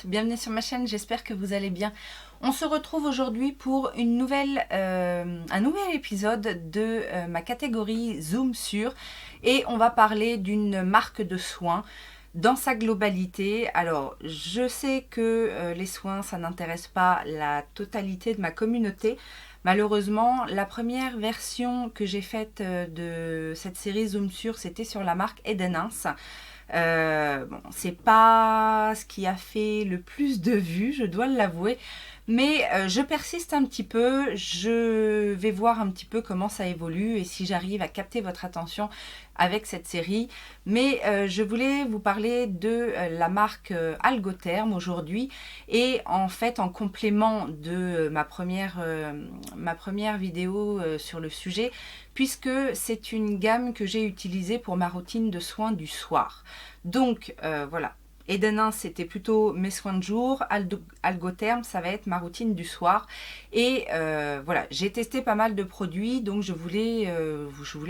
bienvenue sur ma chaîne, j'espère que vous allez bien. On se retrouve aujourd'hui pour un nouvel épisode de ma catégorie Zoom sur et on va parler d'une marque de soins dans sa globalité. Alors, je sais que les soins, ça n'intéresse pas la totalité de ma communauté. Malheureusement, la première version que j'ai faite de cette série Zoom sur, c'était sur la marque Edenins. Bon, c'est pas ce qui a fait le plus de vues, je dois l'avouer, mais je persiste un petit peu, je vais voir un petit peu comment ça évolue et si j'arrive à capter votre attention avec cette série. Mais je voulais vous parler de la marque Algotherm aujourd'hui et en fait en complément de ma première vidéo sur le sujet, puisque c'est une gamme que j'ai utilisée pour ma routine de soins du soir. Donc voilà, Edenins c'était plutôt mes soins de jour, Algotherm ça va être ma routine du soir. Et voilà, j'ai testé pas mal de produits, donc je voulais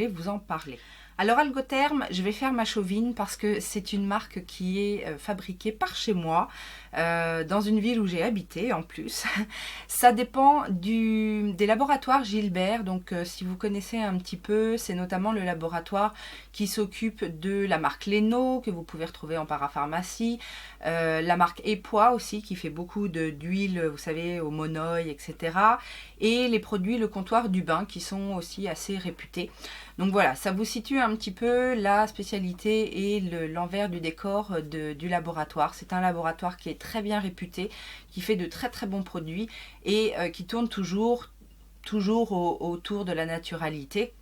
vous en parler. Alors Algotherm, je vais faire ma chauvine parce que c'est une marque qui est fabriquée par chez moi, dans une ville où j'ai habité en plus. Ça dépend des laboratoires Gilbert, donc si vous connaissez un petit peu, c'est notamment le laboratoire qui s'occupe de la marque Leno, que vous pouvez retrouver en parapharmacie, la marque Epois aussi, qui fait beaucoup d'huile, vous savez, au monoï, etc. Et les produits Le Comptoir du Bain, qui sont aussi assez réputés. Donc voilà, ça vous situe un petit peu la spécialité et l'envers du décor du laboratoire. C'est un laboratoire qui est très bien réputé, qui fait de très très bons produits et qui tourne toujours autour de la naturalité.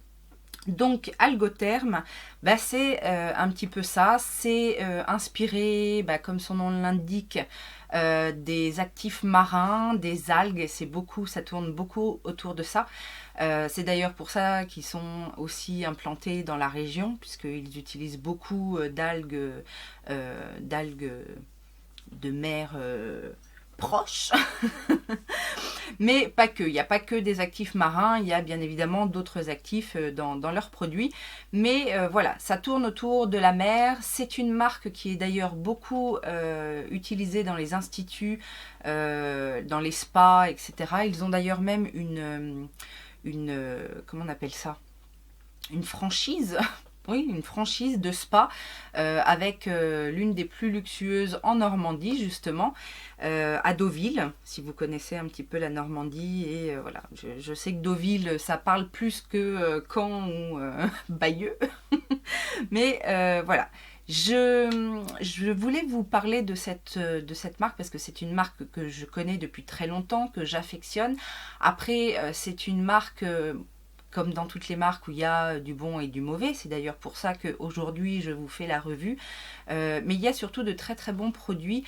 Donc Algotherm, bah, c'est un petit peu ça, c'est inspiré, bah, comme son nom l'indique, des actifs marins, des algues, ça tourne beaucoup autour de ça. C'est d'ailleurs pour ça qu'ils sont aussi implantés dans la région, puisqu'ils utilisent beaucoup d'algues de mer proches. Mais pas que, il n'y a pas que des actifs marins, il y a bien évidemment d'autres actifs dans leurs produits. Mais voilà, ça tourne autour de la mer. C'est une marque qui est d'ailleurs beaucoup utilisée dans les instituts, dans les spas, etc. Ils ont d'ailleurs même comment on appelle ça? Une franchise. Oui, une franchise de spa avec l'une des plus luxueuses en Normandie, justement, à Deauville, si vous connaissez un petit peu la Normandie. Et voilà, je sais que Deauville, ça parle plus que Caen ou Bayeux. Mais voilà, je voulais vous parler de cette marque parce que c'est une marque que je connais depuis très longtemps, que j'affectionne. Après, c'est une marque... comme dans toutes les marques où il y a du bon et du mauvais, c'est d'ailleurs pour ça qu'aujourd'hui je vous fais la revue, mais il y a surtout de très très bons produits,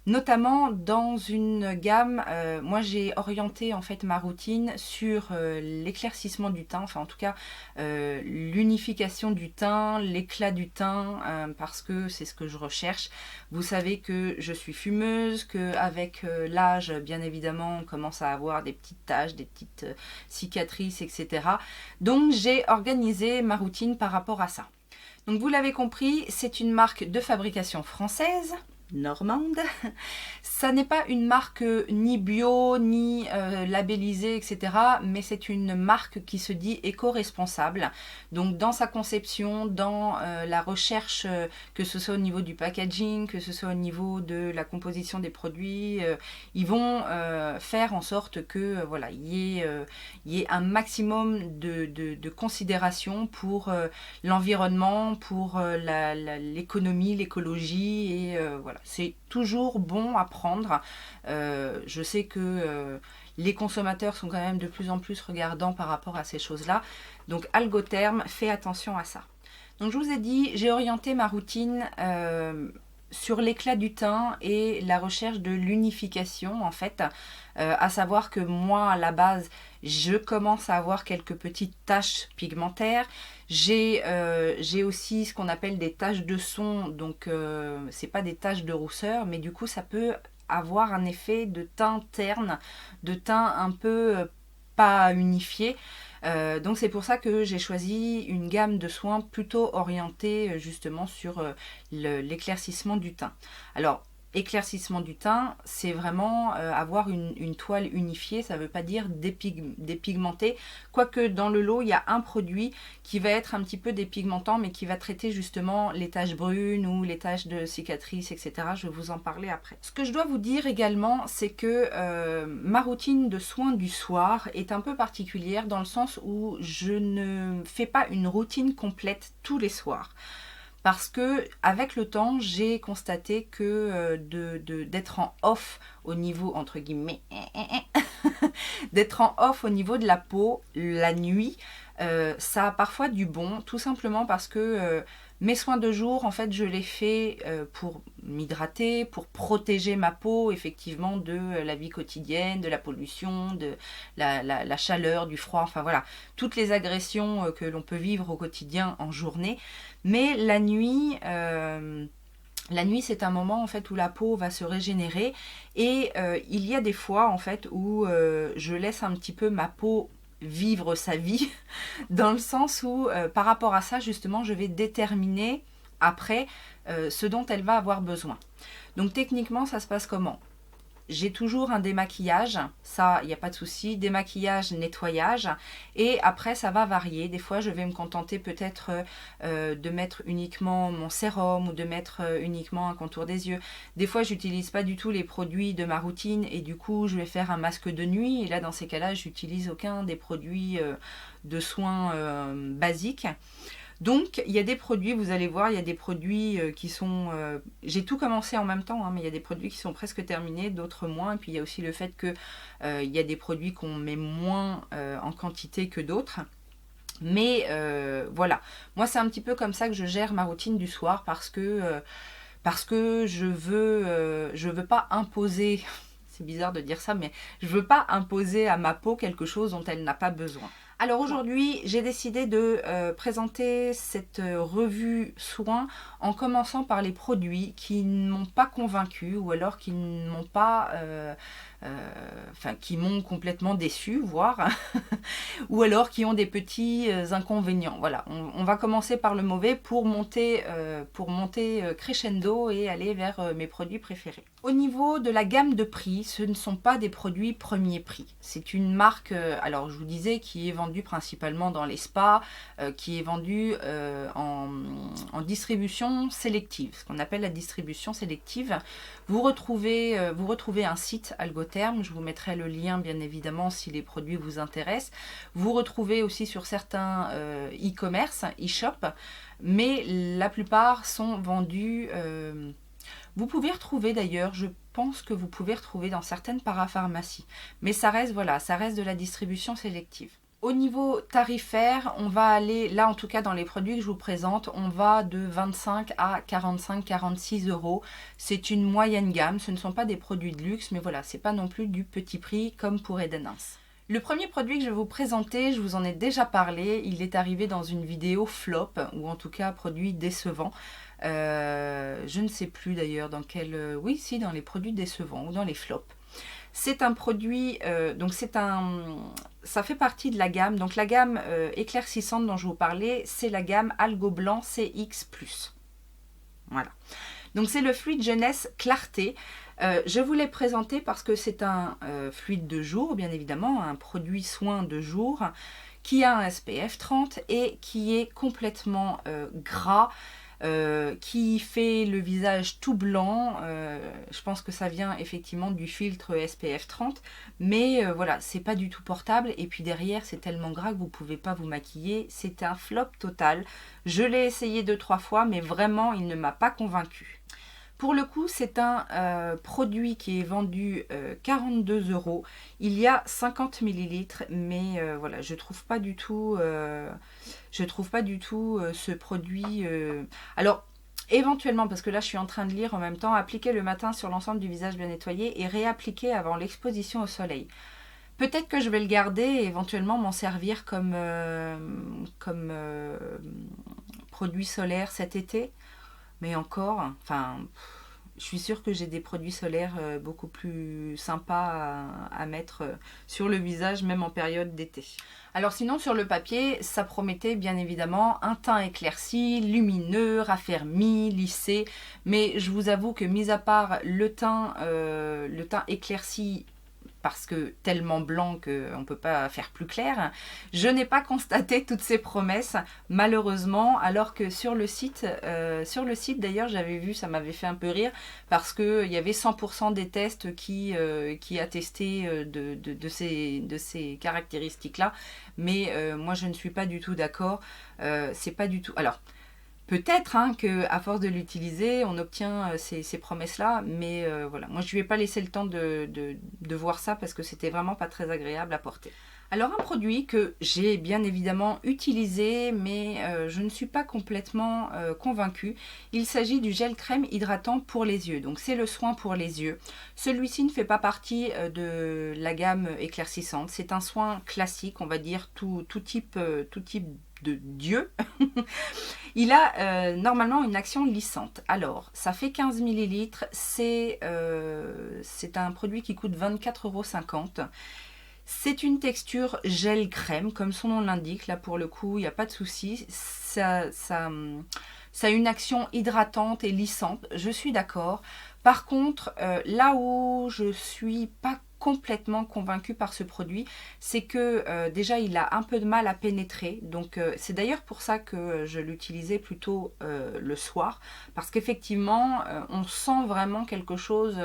notamment dans une gamme, moi j'ai orienté en fait ma routine sur l'éclaircissement du teint, enfin en tout cas l'unification du teint, l'éclat du teint, parce que c'est ce que je recherche. Vous savez que je suis fumeuse, qu'avec l'âge bien évidemment on commence à avoir des petites taches, des petites cicatrices, etc. Donc j'ai organisé ma routine par rapport à ça. Donc vous l'avez compris, c'est une marque de fabrication française, normande. Ça n'est pas une marque ni bio, ni labellisée, etc. Mais c'est une marque qui se dit éco-responsable. Donc dans sa conception, dans la recherche, que ce soit au niveau du packaging, que ce soit au niveau de la composition des produits, ils vont faire en sorte que voilà, il y ait un maximum de considération pour l'environnement, pour l'économie, l'écologie, et voilà. C'est toujours bon à prendre. Je sais que les consommateurs sont quand même de plus en plus regardants par rapport à ces choses-là. Donc Algotherm, fait attention à ça. Donc je vous ai dit, j'ai orienté ma routine sur l'éclat du teint et la recherche de l'unification en fait, à savoir que moi à la base je commence à avoir quelques petites taches pigmentaires, j'ai aussi ce qu'on appelle des taches de son, donc c'est pas des taches de rousseur, mais du coup ça peut avoir un effet de teint terne, de teint un peu pas unifié. Donc c'est pour ça que j'ai choisi une gamme de soins plutôt orientée justement sur l'éclaircissement du teint. Alors éclaircissement du teint, c'est vraiment avoir une toile unifiée, ça ne veut pas dire dépigmenter, quoique dans le lot, il y a un produit qui va être un petit peu dépigmentant, mais qui va traiter justement les taches brunes ou les taches de cicatrices, etc. Je vais vous en parler après. Ce que je dois vous dire également, c'est que ma routine de soins du soir est un peu particulière dans le sens où je ne fais pas une routine complète tous les soirs. Parce que avec le temps, j'ai constaté que d'être en off au niveau, entre guillemets, d'être en off au niveau de la peau la nuit, ça a parfois du bon, tout simplement parce que mes soins de jour, en fait, je les fais pour m'hydrater, pour protéger ma peau, effectivement, de la vie quotidienne, de la pollution, de la chaleur, du froid, enfin voilà, toutes les agressions que l'on peut vivre au quotidien en journée. Mais la nuit, c'est un moment en fait où la peau va se régénérer et il y a des fois en fait où je laisse un petit peu ma peau vivre sa vie dans le sens où par rapport à ça justement je vais déterminer après ce dont elle va avoir besoin. Donc techniquement ça se passe comment ? J'ai toujours un démaquillage, ça, il n'y a pas de souci, démaquillage, nettoyage, et après ça va varier. Des fois je vais me contenter peut-être de mettre uniquement mon sérum ou de mettre uniquement un contour des yeux. Des fois j'utilise pas du tout les produits de ma routine et du coup je vais faire un masque de nuit, et là dans ces cas-là j'utilise aucun des produits de soins basiques. Donc, il y a des produits, vous allez voir, il y a des produits qui sont... j'ai tout commencé en même temps, hein, mais il y a des produits qui sont presque terminés, d'autres moins. Et puis, il y a aussi le fait que il y a des produits qu'on met moins en quantité que d'autres. Mais voilà, moi, c'est un petit peu comme ça que je gère ma routine du soir parce que je veux pas imposer... C'est bizarre de dire ça, mais je veux pas imposer à ma peau quelque chose dont elle n'a pas besoin. Alors aujourd'hui, j'ai décidé de présenter cette revue soins en commençant par les produits qui ne m'ont pas convaincue ou alors qui ne m'ont pas, qui m'ont complètement déçue, voire, ou alors qui ont des petits inconvénients. Voilà, on va commencer par le mauvais pour monter crescendo et aller vers mes produits préférés. Au niveau de la gamme de prix, ce ne sont pas des produits premier prix. C'est une marque, alors je vous disais, qui est vendue principalement dans les spas, qui est vendue en distribution sélective, ce qu'on appelle la distribution sélective. Vous retrouvez un site Algotherm, je vous mettrai le lien bien évidemment si les produits vous intéressent. Vous retrouvez aussi sur certains e-commerce, e-shop, mais la plupart sont vendus... Vous pouvez retrouver d'ailleurs, je pense que vous pouvez retrouver dans certaines parapharmacies. Mais ça reste, voilà, ça reste de la distribution sélective. Au niveau tarifaire, on va aller, là en tout cas dans les produits que je vous présente, on va de 25 à 45-46 euros. C'est une moyenne gamme, ce ne sont pas des produits de luxe, mais voilà, c'est pas non plus du petit prix comme pour Edenance. Le premier produit que je vais vous présenter, je vous en ai déjà parlé, il est arrivé dans une vidéo flop, ou en tout cas produit décevant. Je ne sais plus d'ailleurs dans quel... oui, si, dans les produits décevants ou dans les flops. C'est un produit, ça fait partie de la gamme. Donc la gamme éclaircissante dont je vous parlais, c'est la gamme Algo Blanc CX+. Voilà. Donc c'est le fluide jeunesse clarté. Je vous l'ai présenté parce que c'est un fluide de jour, bien évidemment, un produit soin de jour qui a un SPF 30 et qui est complètement gras, qui fait le visage tout blanc. Je pense que ça vient effectivement du filtre SPF 30, mais voilà, c'est pas du tout portable. Et puis derrière, c'est tellement gras que vous pouvez pas vous maquiller. C'est un flop total. Je l'ai essayé 2-3 fois, mais vraiment, il ne m'a pas convaincue. Pour le coup, c'est un produit qui est vendu 42 euros. Il y a 50 ml, mais voilà, je trouve pas du tout ce produit. Alors, éventuellement, parce que là, je suis en train de lire en même temps, appliquer le matin sur l'ensemble du visage bien nettoyé et réappliquer avant l'exposition au soleil. Peut-être que je vais le garder et éventuellement m'en servir comme produit solaire cet été. Mais encore, enfin, je suis sûre que j'ai des produits solaires beaucoup plus sympas à mettre sur le visage, même en période d'été. Alors sinon, sur le papier, ça promettait bien évidemment un teint éclairci, lumineux, raffermi, lissé. Mais je vous avoue que mis à part le teint éclairci, parce que tellement blanc qu'on ne peut pas faire plus clair, je n'ai pas constaté toutes ces promesses, malheureusement, alors que sur le site d'ailleurs, j'avais vu, ça m'avait fait un peu rire, parce qu'il y avait 100% des tests qui attestaient de ces caractéristiques-là, mais moi je ne suis pas du tout d'accord, c'est pas du tout... Alors, peut-être hein, qu'à force de l'utiliser, on obtient ces promesses-là, mais voilà, moi je ne lui ai pas laissé le temps de voir ça parce que c'était vraiment pas très agréable à porter. Alors un produit que j'ai bien évidemment utilisé, mais je ne suis pas complètement convaincue. Il s'agit du gel crème hydratant pour les yeux, donc c'est le soin pour les yeux. Celui-ci ne fait pas partie de la gamme éclaircissante, c'est un soin classique, on va dire tout type de Dieu. Il a normalement une action lissante. Alors, ça fait 15 ml. C'est un produit qui coûte 24,50 €. C'est une texture gel crème, comme son nom l'indique. Là, pour le coup, il n'y a pas de souci. Ça a une action hydratante et lissante. Je suis d'accord. Par contre, là où je suis pas complètement convaincue par ce produit, c'est que déjà il a un peu de mal à pénétrer, donc c'est d'ailleurs pour ça que je l'utilisais plutôt le soir, parce qu'effectivement on sent vraiment quelque chose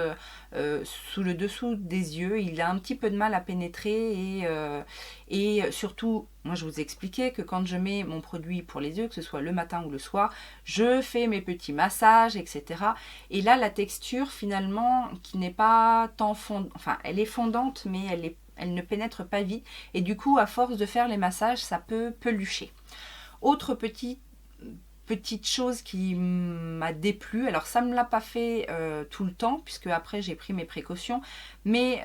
sous le dessous des yeux, il a un petit peu de mal à pénétrer et surtout, moi je vous ai expliqué que quand je mets mon produit pour les yeux, que ce soit le matin ou le soir, je fais mes petits massages, etc. Et là la texture finalement qui n'est pas tant fondante, enfin elle est fondante mais elle ne pénètre pas vite et du coup à force de faire les massages ça peut pelucher. Autre petite chose qui m'a déplu, alors ça ne me l'a pas fait tout le temps puisque après j'ai pris mes précautions, mais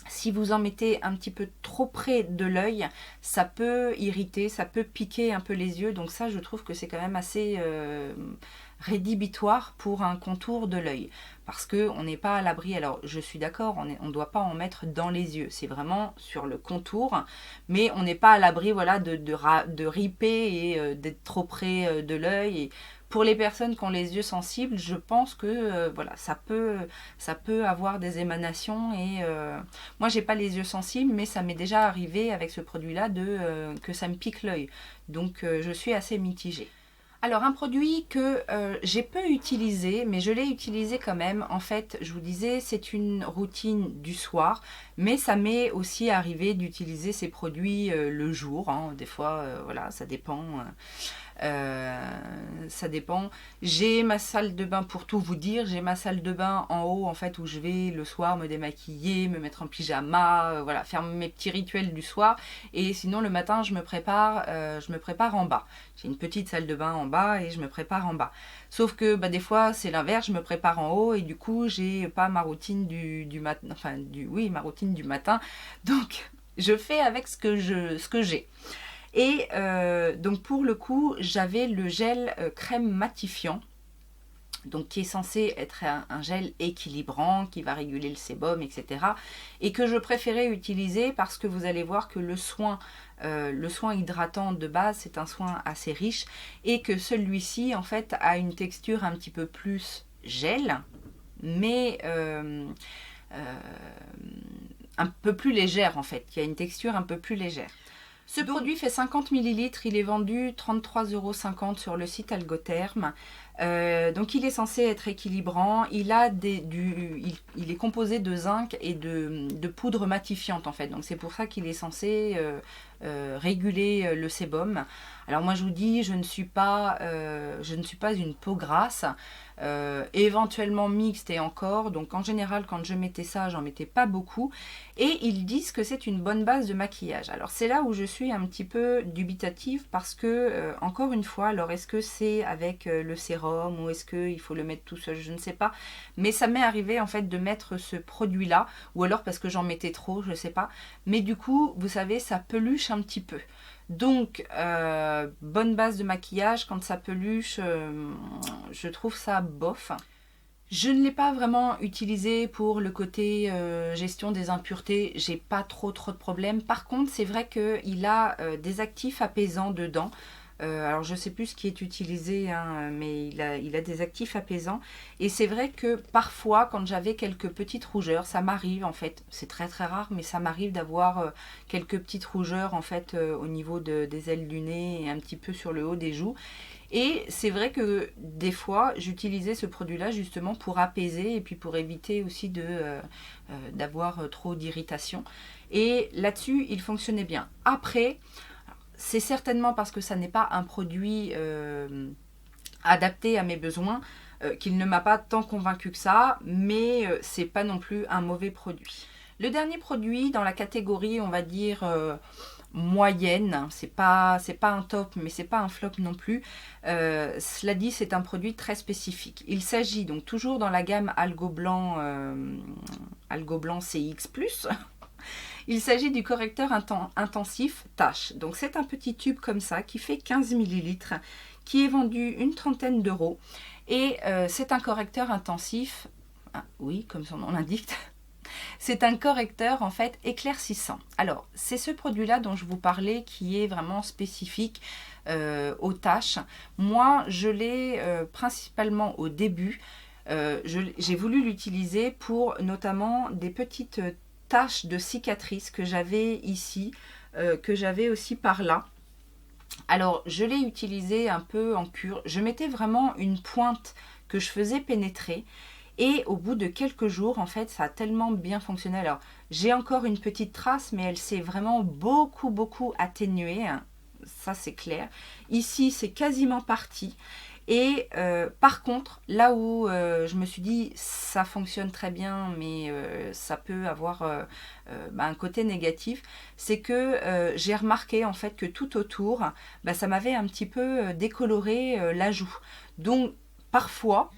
si vous en mettez un petit peu trop près de l'œil, ça peut irriter, ça peut piquer un peu les yeux. Donc ça, je trouve que c'est quand même assez rédhibitoire pour un contour de l'œil. Parce qu'on n'est pas à l'abri. Alors, je suis d'accord, on ne doit pas en mettre dans les yeux. C'est vraiment sur le contour. Mais on n'est pas à l'abri voilà, de riper et d'être trop près de l'œil. Pour les personnes qui ont les yeux sensibles, je pense que voilà, ça peut avoir des émanations et moi j'ai pas les yeux sensibles, mais ça m'est déjà arrivé avec ce produit-là que ça me pique l'œil. Donc je suis assez mitigée. Alors un produit que j'ai peu utilisé, mais je l'ai utilisé quand même. En fait, je vous disais, c'est une routine du soir, mais ça m'est aussi arrivé d'utiliser ces produits le jour. Hein. Des fois, voilà, ça dépend. Ça dépend. J'ai ma salle de bain, pour tout vous dire, j'ai ma salle de bain en haut en fait où je vais le soir me démaquiller, me mettre en pyjama, voilà, faire mes petits rituels du soir. Et sinon le matin je me prépare en bas. J'ai une petite salle de bain en bas et je me prépare en bas. Sauf que bah, des fois c'est l'inverse, je me prépare en haut et du coup j'ai pas ma routine du matin, enfin ma routine du matin. Donc je fais avec ce que j'ai. Et donc pour le coup, j'avais le gel crème matifiant, donc qui est censé être un gel équilibrant, qui va réguler le sébum, etc. Et que je préférais utiliser parce que vous allez voir que le soin hydratant de base, c'est un soin assez riche, et que celui-ci, en fait, a une texture un petit peu plus gel, mais un peu plus légère, en fait. Il y a une texture un peu plus légère. Ce produit fait 50 ml, il est vendu 33,50 € sur le site Algotherm. Donc il est censé être équilibrant, il est composé de zinc et de poudre matifiante en fait. Donc c'est pour ça qu'il est censé réguler le sébum. Alors moi je vous dis, je ne suis pas une peau grasse, éventuellement mixte et encore, donc en général quand je mettais ça, j'en mettais pas beaucoup, et ils disent que c'est une bonne base de maquillage. Alors c'est là où je suis un petit peu dubitative parce que, encore une fois, alors est-ce que c'est avec le sérum ou est-ce qu'il faut le mettre tout seul, je ne sais pas, mais ça m'est arrivé en fait de mettre ce produit là, ou alors parce que j'en mettais trop, je sais pas, mais du coup, vous savez, ça peluche un petit peu. Donc, bonne base de maquillage, quand ça peluche, je trouve ça bof. Je ne l'ai pas vraiment utilisé pour le côté gestion des impuretés, j'ai pas trop de problèmes. Par contre, c'est vrai qu'il a des actifs apaisants dedans. Alors je sais plus ce qui est utilisé, hein, mais il a des actifs apaisants. Et c'est vrai que parfois, quand j'avais quelques petites rougeurs, ça m'arrive en fait, c'est très très rare, mais ça m'arrive d'avoir quelques petites rougeurs en fait au niveau des ailes du nez et un petit peu sur le haut des joues. Et c'est vrai que des fois, j'utilisais ce produit-là justement pour apaiser et puis pour éviter aussi d'avoir trop d'irritation. Et là-dessus, il fonctionnait bien. Après, c'est certainement parce que ça n'est pas un produit adapté à mes besoins qu'il ne m'a pas tant convaincu que ça, mais c'est pas non plus un mauvais produit. Le dernier produit dans la catégorie, on va dire moyenne, c'est pas un top, mais c'est pas un flop non plus. Cela dit, c'est un produit très spécifique. Il s'agit donc toujours dans la gamme Algo Blanc CX+. Il s'agit du correcteur intensif Tache. Donc c'est un petit tube comme ça qui fait 15 ml, qui est vendu une trentaine d'euros. Et c'est un correcteur intensif, oui, comme son nom l'indique, c'est un correcteur en fait éclaircissant. Alors c'est ce produit-là dont je vous parlais qui est vraiment spécifique aux taches. Moi je l'ai principalement au début. J'ai voulu l'utiliser pour notamment des petites taches de cicatrices que j'avais ici, que j'avais aussi par là. Alors je l'ai utilisé un peu en cure. Je mettais vraiment une pointe que je faisais pénétrer. Et au bout de quelques jours, en fait, ça a tellement bien fonctionné. Alors, j'ai encore une petite trace, mais elle s'est vraiment beaucoup atténuée. Ça, c'est clair. Ici, c'est quasiment parti. Et par contre, là où je me suis dit, ça fonctionne très bien, mais ça peut avoir un côté négatif, c'est que j'ai remarqué en fait que tout autour, ça m'avait un petit peu décoloré la joue. Donc, parfois...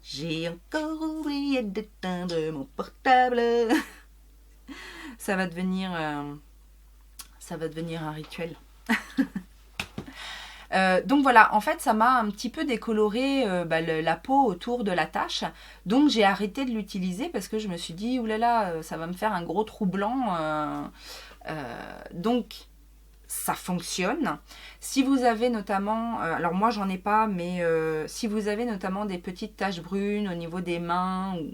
J'ai encore oublié d'éteindre mon portable. Ça va devenir un rituel. Donc voilà, en fait, ça m'a un petit peu décoloré la peau autour de la tache. Donc j'ai arrêté de l'utiliser parce que je me suis dit, oulala, ça va me faire un gros trou blanc. Donc ça fonctionne. Si vous avez notamment, alors moi j'en ai pas, mais si vous avez notamment des petites taches brunes au niveau des mains ou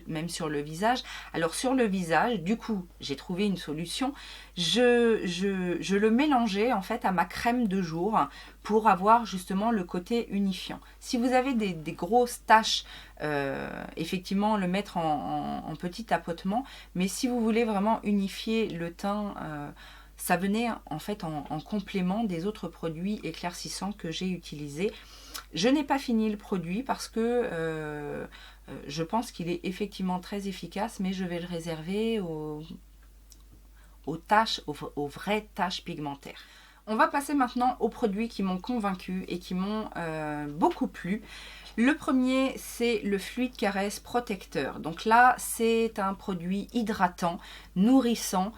même sur le visage, alors sur le visage, du coup, j'ai trouvé une solution. Je le mélangeais en fait à ma crème de jour pour avoir justement le côté unifiant. Si vous avez des grosses taches, effectivement le mettre en petit tapotement, mais si vous voulez vraiment unifier le teint, ça venait en fait en complément des autres produits éclaircissants que j'ai utilisés. Je n'ai pas fini le produit parce que je pense qu'il est effectivement très efficace, mais je vais le réserver aux vraies taches pigmentaires. On va passer maintenant aux produits qui m'ont convaincu et qui m'ont beaucoup plu. Le premier, c'est le Fluid Caresse Protecteur. Donc là, c'est un produit hydratant, nourrissant,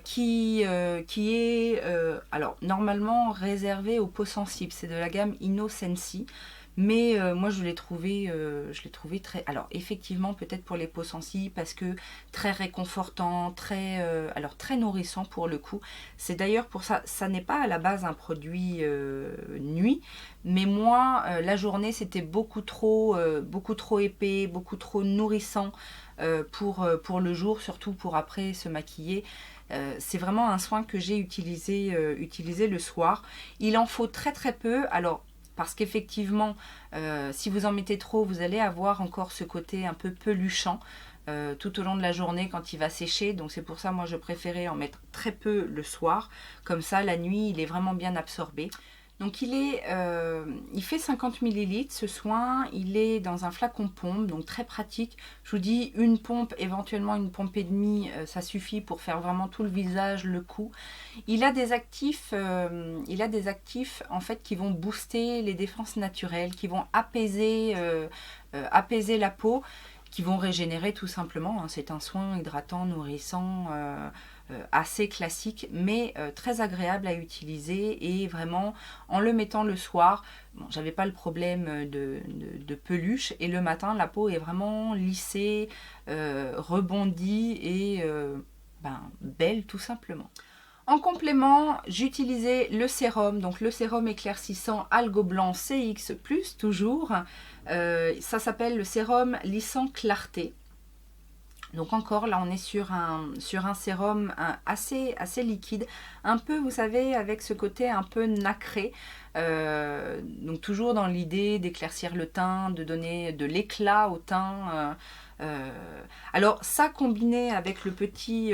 qui est alors normalement réservé aux peaux sensibles. C'est de la gamme Innocency. Mais moi je l'ai trouvé très... Alors effectivement peut-être pour les peaux sensibles parce que très réconfortant, très nourrissant pour le coup. C'est d'ailleurs pour ça, ça n'est pas à la base un produit nuit, mais moi la journée c'était beaucoup trop épais, beaucoup trop nourrissant pour le jour, surtout pour après se maquiller. C'est vraiment un soin que j'ai utilisé le soir. Il en faut très peu. Alors parce qu'effectivement, si vous en mettez trop, vous allez avoir encore ce côté un peu peluchant tout au long de la journée quand il va sécher. Donc c'est pour ça, moi, je préférais en mettre très peu le soir. Comme ça, la nuit, il est vraiment bien absorbé. Donc il fait 50 ml ce soin, il est dans un flacon pompe, donc très pratique. Je vous dis une pompe, éventuellement une pompe et demie, ça suffit pour faire vraiment tout le visage, le cou. Il a des actifs en fait qui vont booster les défenses naturelles, qui vont apaiser la peau, qui vont régénérer tout simplement, hein. C'est un soin hydratant, nourrissant, assez classique, mais très agréable à utiliser, et vraiment en le mettant le soir, bon, j'avais pas le problème de peluche, et le matin la peau est vraiment lissée, rebondie et belle tout simplement. En complément, j'utilisais le sérum, donc le sérum éclaircissant Algo Blanc CX+, toujours. Ça s'appelle le sérum lissant clarté. Donc encore, là, on est sur un sérum assez liquide, un peu, vous savez, avec ce côté un peu nacré. Donc toujours dans l'idée d'éclaircir le teint, de donner de l'éclat au teint. Alors ça, combiné avec le petit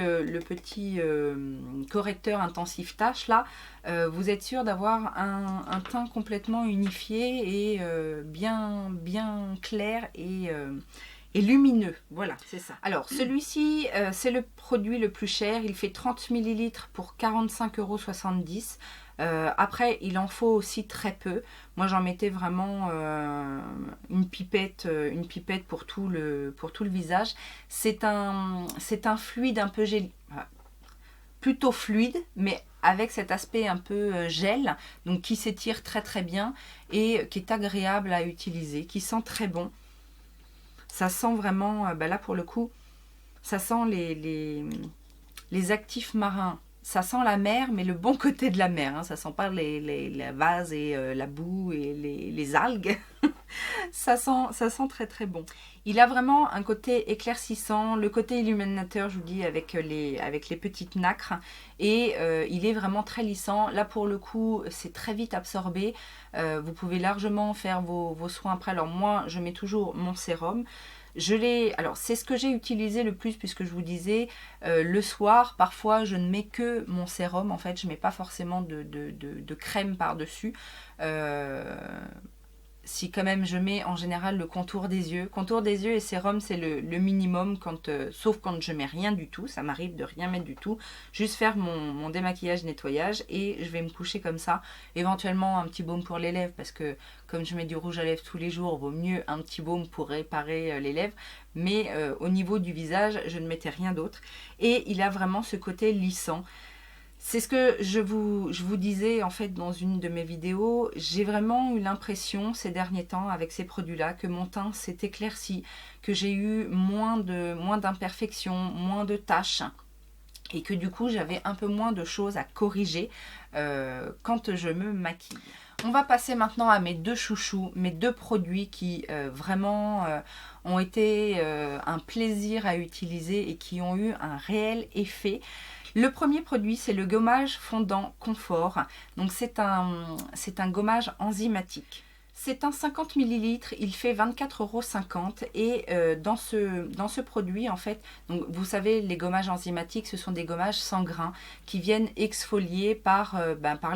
correcteur intensif tâche là, vous êtes sûr d'avoir un teint complètement unifié et bien clair et lumineux. Voilà, c'est ça. Alors celui-ci, c'est le produit le plus cher. Il fait 30 ml pour 45,70 €. Après, il en faut aussi très peu. Moi, j'en mettais vraiment une pipette pour tout le visage. C'est un fluide un peu gel, plutôt fluide, mais avec cet aspect un peu gel, donc qui s'étire très bien et qui est agréable à utiliser, qui sent très bon. Ça sent vraiment, là pour le coup, ça sent les actifs marins. Ça sent la mer, mais le bon côté de la mer. Hein. Ça sent pas la vase et la boue et les algues. ça sent très bon. Il a vraiment un côté éclaircissant, le côté illuminateur, je vous dis, avec les petites nacres. Et il est vraiment très lissant. Là, pour le coup, c'est très vite absorbé. Vous pouvez largement faire vos soins après. Alors moi, je mets toujours mon sérum. Alors c'est ce que j'ai utilisé le plus, puisque je vous disais, le soir, parfois je ne mets que mon sérum, en fait, je ne mets pas forcément de crème par-dessus. Si quand même je mets en général le contour des yeux. Contour des yeux et sérum, c'est le minimum, sauf quand je mets rien du tout. Ça m'arrive de rien mettre du tout. Juste faire mon démaquillage, nettoyage, et je vais me coucher comme ça. Éventuellement un petit baume pour les lèvres, parce que comme je mets du rouge à lèvres tous les jours, vaut mieux un petit baume pour réparer les lèvres. Mais au niveau du visage, je ne mettais rien d'autre. Et il a vraiment ce côté lissant. C'est ce que je vous disais en fait dans une de mes vidéos. J'ai vraiment eu l'impression ces derniers temps avec ces produits-là que mon teint s'est éclairci, que j'ai eu moins d'imperfections, moins de taches, et que du coup j'avais un peu moins de choses à corriger quand je me maquille. On va passer maintenant à mes deux chouchous, mes deux produits qui vraiment ont été un plaisir à utiliser et qui ont eu un réel effet. Le premier produit, c'est le gommage fondant Confort. Donc c'est un gommage enzymatique. C'est un 50 ml, il fait 24,50 € et dans ce produit, en fait, donc vous savez, les gommages enzymatiques, ce sont des gommages sans grains qui viennent exfolier par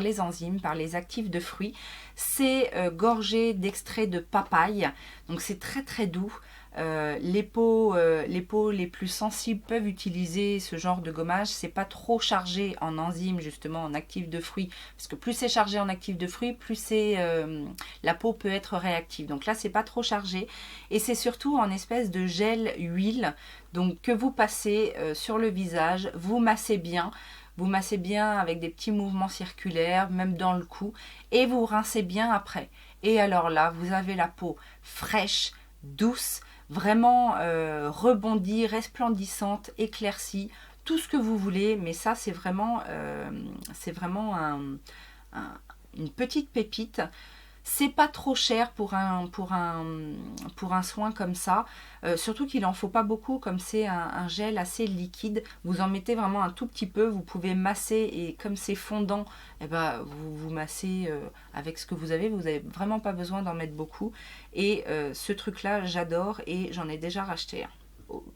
les enzymes, par les actifs de fruits. C'est gorgé d'extrait de papaye, donc c'est très doux. Les peaux les plus sensibles peuvent utiliser ce genre de gommage. C'est pas trop chargé en enzymes, justement en actifs de fruits, parce que plus c'est chargé en actifs de fruits, plus la peau peut être réactive. Donc là, c'est pas trop chargé, et c'est surtout en espèce de gel huile, donc que vous passez sur le visage. Vous massez bien avec des petits mouvements circulaires, même dans le cou, et vous rincez bien après. Et alors là, vous avez la peau fraîche, douce, vraiment rebondie, resplendissante, éclaircie, tout ce que vous voulez. Mais ça, c'est vraiment une petite pépite. C'est pas trop cher pour un soin comme ça, surtout qu'il en faut pas beaucoup, comme c'est un gel assez liquide. Vous en mettez vraiment un tout petit peu, vous pouvez masser, et comme c'est fondant, vous massez avec ce que vous avez vraiment pas besoin d'en mettre beaucoup. Et ce truc là, j'adore, et j'en ai déjà racheté un,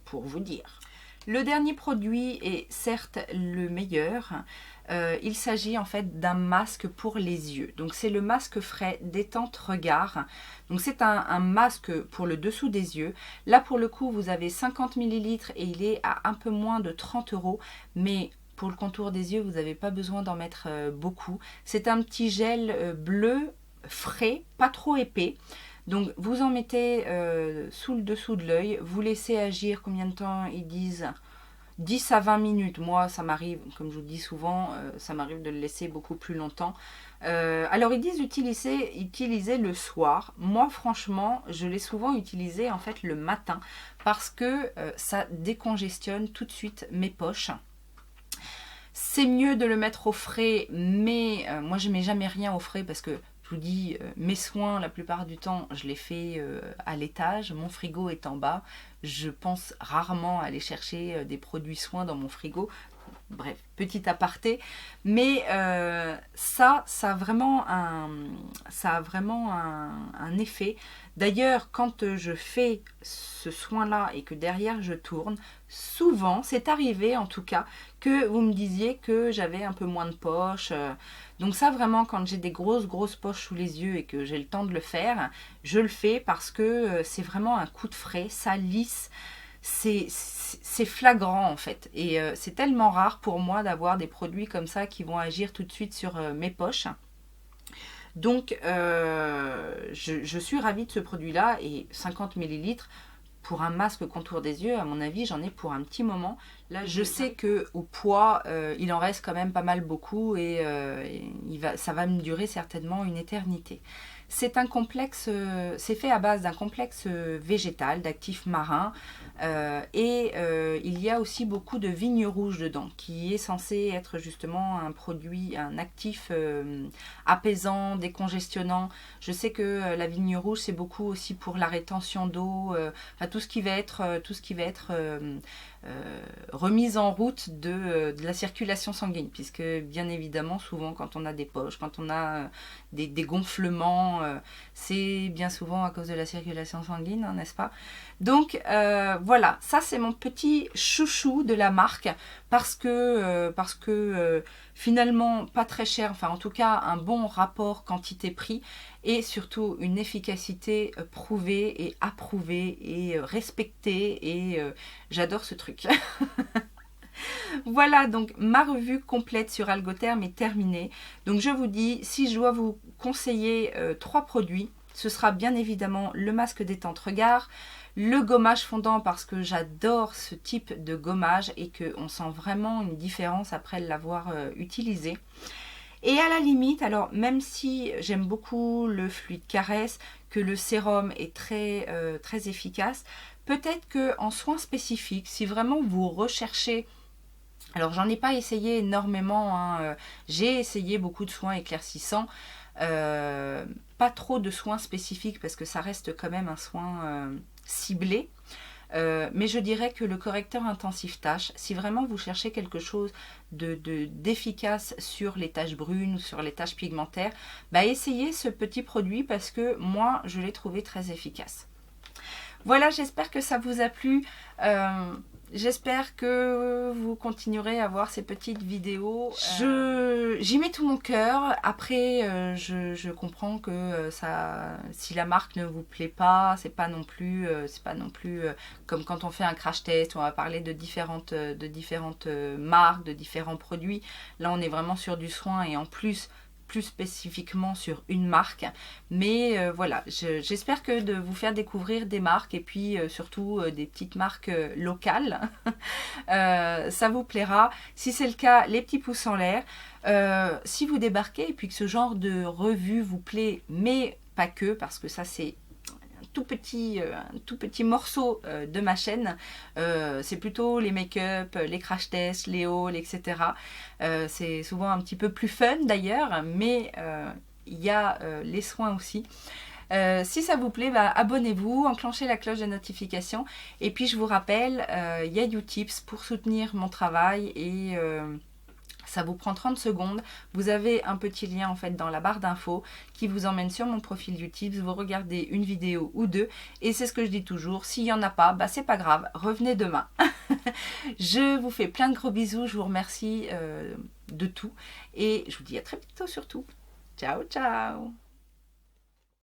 pour vous dire. Le dernier produit est certes le meilleur. Il s'agit en fait d'un masque pour les yeux. Donc c'est le masque frais détente regard. Donc c'est un masque pour le dessous des yeux. Là pour le coup, vous avez 50 ml et il est à un peu moins de 30 €. Mais pour le contour des yeux, vous n'avez pas besoin d'en mettre beaucoup. C'est un petit gel bleu frais, pas trop épais. Donc vous en mettez sous le dessous de l'œil, vous laissez agir, combien de temps ils disent? 10 à 20 minutes. Moi, ça m'arrive, comme je vous dis souvent, ça m'arrive de le laisser beaucoup plus longtemps. Alors, ils disent utiliser le soir. Moi, franchement, je l'ai souvent utilisé en fait le matin parce que ça décongestionne tout de suite mes poches. C'est mieux de le mettre au frais, mais moi, je ne mets jamais rien au frais parce que je vous dis, mes soins, la plupart du temps, je les fais à l'étage. Mon frigo est en bas. Je pense rarement aller chercher des produits soins dans mon frigo. Bref, petit aparté. Mais ça a vraiment un effet. D'ailleurs, quand je fais ce soin-là et que derrière je tourne, souvent, c'est arrivé en tout cas, que vous me disiez que j'avais un peu moins de poches. Donc ça, vraiment, quand j'ai des grosses poches sous les yeux et que j'ai le temps de le faire, je le fais parce que c'est vraiment un coup de frais, ça lisse. C'est flagrant en fait et c'est tellement rare pour moi d'avoir des produits comme ça qui vont agir tout de suite sur mes poches. Donc je suis ravie de ce produit là et 50 ml pour un masque contour des yeux, à mon avis j'en ai pour un petit moment. Là je sais que au poids il en reste quand même pas mal beaucoup et ça va me durer certainement une éternité. C'est un complexe, c'est fait à base d'un complexe végétal, d'actifs marins et il y a aussi beaucoup de vigne rouge dedans qui est censé être justement un produit, un actif apaisant, décongestionnant. Je sais que la vigne rouge c'est beaucoup aussi pour la rétention d'eau, enfin, tout ce qui va être remise en route de la circulation sanguine, puisque bien évidemment souvent quand on a des poches, quand on a des gonflements, c'est bien souvent à cause de la circulation sanguine, hein, n'est-ce pas? Donc voilà, ça c'est mon petit chouchou de la marque parce que finalement pas très cher, enfin en tout cas un bon rapport quantité-prix et surtout une efficacité prouvée et approuvée et respectée et j'adore ce truc. Voilà, donc ma revue complète sur Algotherm est terminée. Donc je vous dis, si je dois vous conseiller 3 produits, ce sera bien évidemment le masque détente regard, le gommage fondant parce que j'adore ce type de gommage et qu'on sent vraiment une différence après l'avoir utilisé. Et à la limite, alors même si j'aime beaucoup le fluide caresse, que le sérum est très efficace, peut-être qu'en soins spécifiques, si vraiment vous recherchez... Alors j'en ai pas essayé énormément, hein. J'ai essayé beaucoup de soins éclaircissants, pas trop de soins spécifiques parce que ça reste quand même un soin ciblé. Mais je dirais que le correcteur intensif taches, si vraiment vous cherchez quelque chose d'efficace sur les taches brunes ou sur les taches pigmentaires, bah essayez ce petit produit parce que moi je l'ai trouvé très efficace. Voilà, j'espère que ça vous a plu. J'espère que vous continuerez à voir ces petites vidéos. J'y mets tout mon cœur. Après, je comprends que si la marque ne vous plaît pas, c'est pas non plus comme quand on fait un crash test, on va parler de différentes marques, de différents produits. Là, on est vraiment sur du soin et en plus spécifiquement sur une marque, mais voilà, j'espère que de vous faire découvrir des marques et puis surtout des petites marques locales, ça vous plaira. Si c'est le cas, les petits pouces en l'air. Si vous débarquez et puis que ce genre de revue vous plaît, mais pas que, parce que ça c'est un tout petit morceau de ma chaîne, c'est plutôt les make-up, les crash tests, les hauls, etc. C'est souvent un petit peu plus fun d'ailleurs, mais il y a les soins aussi. Si ça vous plaît, bah, abonnez-vous, enclenchez la cloche de notification et puis je vous rappelle, il y a Utips pour soutenir mon travail et ça vous prend 30 secondes. Vous avez un petit lien en fait dans la barre d'infos qui vous emmène sur mon profil YouTube. Vous regardez une vidéo ou deux et c'est ce que je dis toujours. S'il n'y en a pas, bah c'est pas grave. Revenez demain. Je vous fais plein de gros bisous. Je vous remercie de tout et je vous dis à très bientôt surtout. Ciao, ciao.